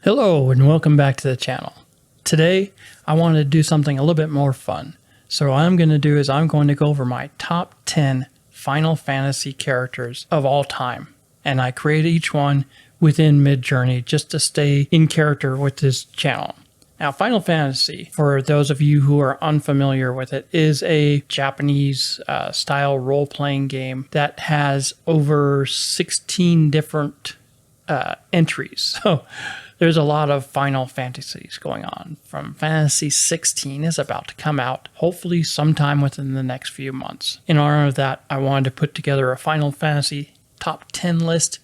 Hello and welcome back to the channel. Today I wanted to do something a little bit more fun. So what I'm going to do is I'm going to go over my top 10 Final Fantasy characters of all time. And I created each one within Midjourney just to stay in character with this channel. Now Final Fantasy, for those of you who are unfamiliar with it, is a Japanese style role-playing game that has over 16 different entries. So there's a lot of Final Fantasies going on. From Fantasy 16 is about to come out, hopefully sometime within the next few months. In honor of that, I wanted to put together a Final Fantasy top 10 list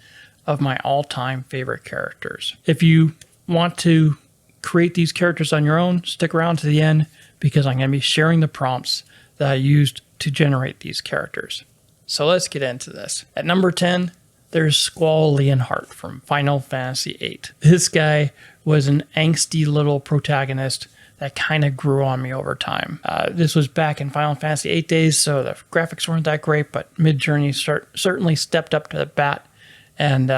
of my all-time favorite characters. If you want to create these characters on your own, stick around to the end because I'm going to be sharing the prompts that I used to generate these characters. So let's get into this. At number 10, there's Squall from Final Fantasy VIII. This guy was an angsty little protagonist that kind of grew on me over time. This was back in Final Fantasy VIII days, so the graphics weren't that great, but Midjourney certainly stepped up to the bat and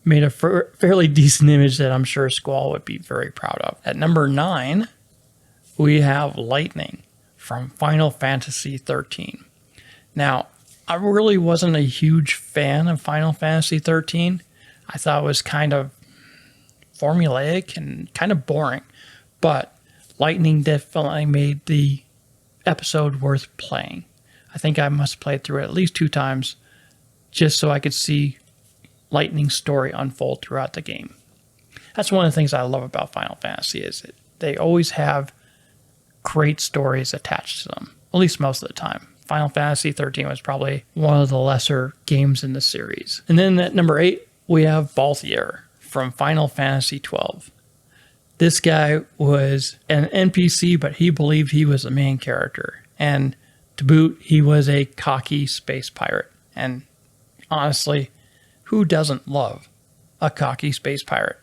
made a fairly decent image that I'm sure Squall would be very proud of. At number 9, we have Lightning from Final Fantasy XIII. Now, I really wasn't a huge fan of Final Fantasy XIII. I thought it was kind of formulaic and kind of boring, but Lightning definitely made the episode worth playing. I think I must play through it at least 2 times just so I could see Lightning's story unfold throughout the game. That's one of the things I love about Final Fantasy is that they always have great stories attached to them, at least most of the time. Final Fantasy XIII was probably one of the lesser games in the series. And then at number 8, we have Balthier from Final Fantasy XII. This guy was an NPC, but he believed he was the main character. And to boot, he was a cocky space pirate. And honestly, who doesn't love a cocky space pirate?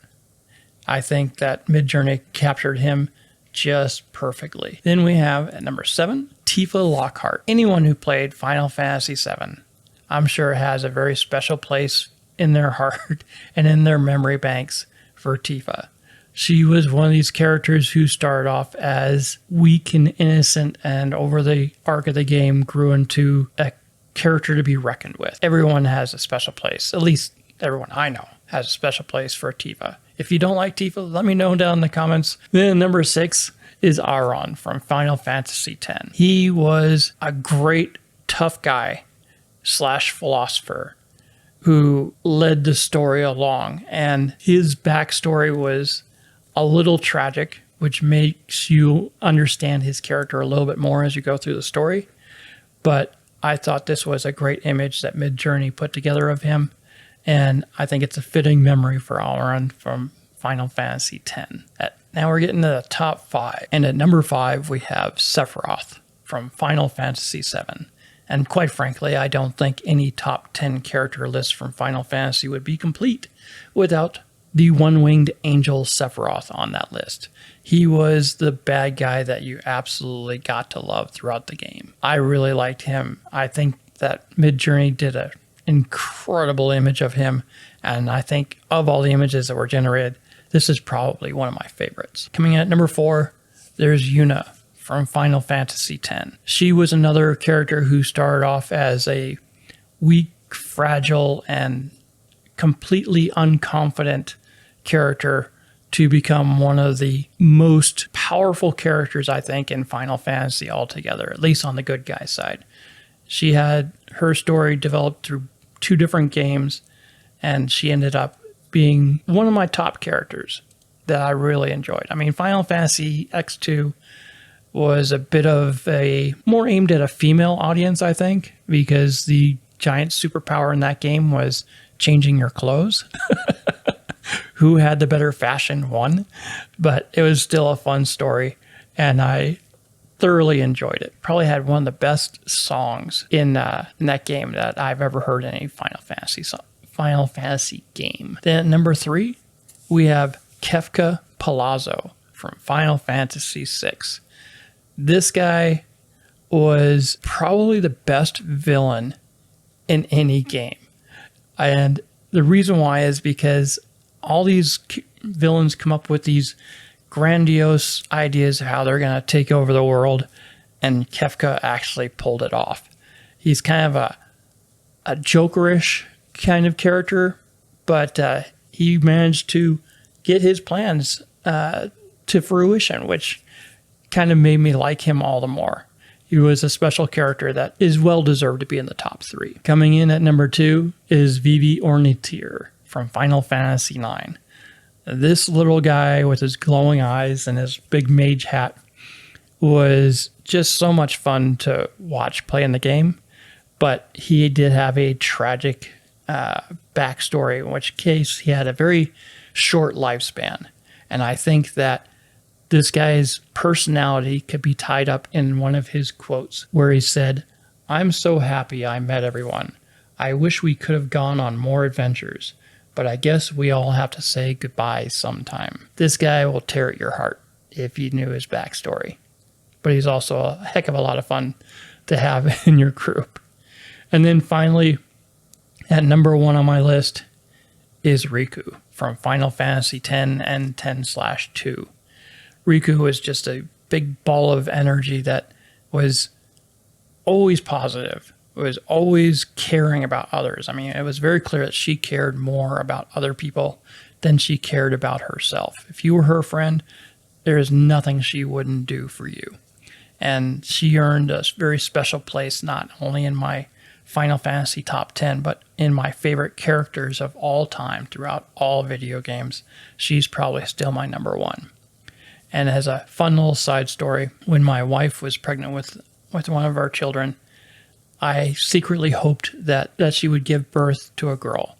I think that Midjourney captured him just perfectly. Then we have at number 7, Tifa Lockhart. Anyone who played Final Fantasy VII, I'm sure has a very special place in their heart and in their memory banks for Tifa. She was one of these characters who started off as weak and innocent and over the arc of the game grew into a character to be reckoned with. Everyone has a special place, at least everyone I know has a special place for Tifa. If you don't like Tifa, let me know down in the comments. Then number 6 is Alaran from Final Fantasy X. He was a great tough guy / philosopher who led the story along, and his backstory was a little tragic, which makes you understand his character a little bit more as you go through the story. But I thought this was a great image that Midjourney put together of him, and I think it's a fitting memory for Alaran from Final Fantasy X. Now we're getting to the top 5. And at number 5, we have Sephiroth from Final Fantasy VII. And quite frankly, I don't think any top 10 character list from Final Fantasy would be complete without the one-winged angel Sephiroth on that list. He was the bad guy that you absolutely got to love throughout the game. I really liked him. I think that Midjourney did an incredible image of him, and I think of all the images that were generated, this is probably one of my favorites. Coming in at number 4, there's Yuna from Final Fantasy X. She was another character who started off as a weak, fragile, and completely unconfident character to become one of the most powerful characters, I think, in Final Fantasy altogether, at least on the good guy side. She had her story developed through 2 different games, and she ended up being one of my top characters that I really enjoyed. I mean, Final Fantasy X2 was a bit of a more aimed at a female audience, I think, because the giant superpower in that game was changing your clothes. Who had the better fashion won, but it was still a fun story, and I thoroughly enjoyed it. Probably had one of the best songs in that game that I've ever heard in any Final Fantasy game. Then at number 3, we have Kefka from Final Fantasy VI. This guy was probably the best villain in any game. And the reason why is because all these villains come up with these grandiose ideas of how they're going to take over the world, and Kefka actually pulled it off. He's kind of a jokerish kind of character, but he managed to get his plans to fruition, which kind of made me like him all the more. He was a special character that is well deserved to be in the top 3. Coming in at number 2 is Vivi from Final Fantasy IX. This little guy with his glowing eyes and his big mage hat was just so much fun to watch play in the game, but he did have a tragic backstory, in which case he had a very short lifespan. And I think that this guy's personality could be tied up in one of his quotes where he said, "I'm so happy I met everyone. I wish we could have gone on more adventures, but I guess we all have to say goodbye sometime." This guy will tear at your heart if you knew his backstory, but he's also a heck of a lot of fun to have in your group. And then finally, at number 1 on my list is Riku from Final Fantasy X and 10/2. Riku was just a big ball of energy that was always positive, was always caring about others. I mean, it was very clear that she cared more about other people than she cared about herself. If you were her friend, there is nothing she wouldn't do for you. And she earned a very special place, not only in my Final Fantasy top 10, but in my favorite characters of all time throughout all video games. She's probably still my number 1. And as a fun little side story, when my wife was pregnant with one of our children, I secretly hoped that she would give birth to a girl,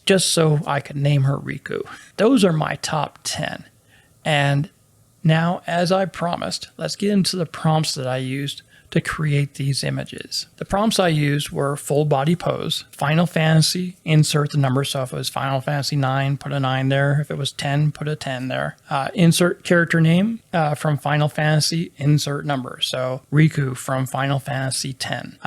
just so I could name her Riku. Those are my top 10. And now, as I promised, let's get into the prompts that I used to create these images. The prompts I used were full body pose, Final Fantasy, insert the number. So if it was Final Fantasy 9, put a 9 there. If it was 10, put a 10 there. Insert character name from Final Fantasy, insert number. So Riku from Final Fantasy 10.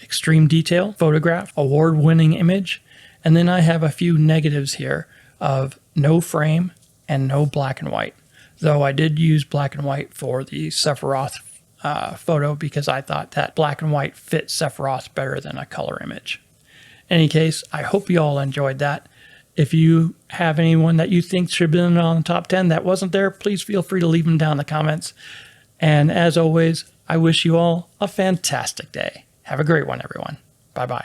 Extreme detail, photograph, award-winning image. And then I have a few negatives here of no frame and no black and white. Though I did use black and white for the Sephiroth photo because I thought that black and white fit Sephiroth better than a color image. In any case, I hope you all enjoyed that. If you have anyone that you think should have been on the top 10 that wasn't there, please feel free to leave them down in the comments. And as always, I wish you all a fantastic day. Have a great one, everyone. Bye-bye.